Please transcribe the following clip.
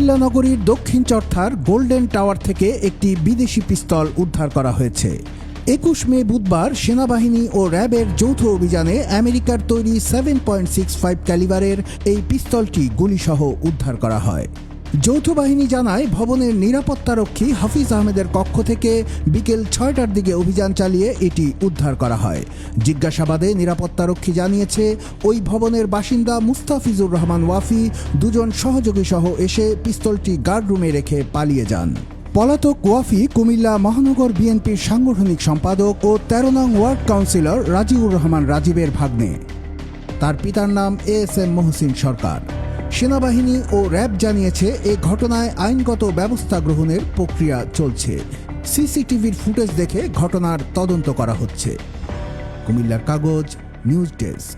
কুমিল্লা নগরীর দক্ষিণ চর্থার golden tower থেকে একটি বিদেশি পিস্তল উদ্ধার করা হয়েছে। ২১ মে বুধবার সেনাবাহিনী ও র্যাবের যৌথ অভিযানে আমেরিকার তৈরি 7.65 ক্যালিবারের এই পিস্তলটি গুলিসহ উদ্ধার করা হয়। যৌথ বাহিনী জানায়, ভবনের নিরাপত্তারক্ষী হাফিজ আহমেদের কক্ষ থেকে বিকেল ৬টার দিকে অভিযান চালিয়ে এটি উদ্ধার করা হয়। জিজ্ঞাসাবাদে নিরাপত্তারক্ষী জানিয়েছে, ওই ভবনের বাসিন্দা মুস্তাফিজুর রহমান ওয়াফি দুজন সহযোগী সহ এসে পিস্তলটি গার্ডরুমে রেখে পালিয়ে যান। পলাতক ওয়াফি কুমিল্লা মহানগর বিএনপির সাংগঠনিক সম্পাদক ও ১৩ নং ওয়ার্ড কাউন্সিলর রাজিউর রহমান রাজীবের ভাগ্নে। তার পিতার নাম এএসএম মহসিন সরকার। সেনাবাহিনী ও র্যাব জানিয়েছে, এ ঘটনায় আইনগত ব্যবস্থা গ্রহণের প্রক্রিয়া চলছে। সিসিটিভির ফুটেজ দেখে ঘটনার তদন্ত করা হচ্ছে। কুমিল্লার কাগজ, নিউজ ডেস্ক।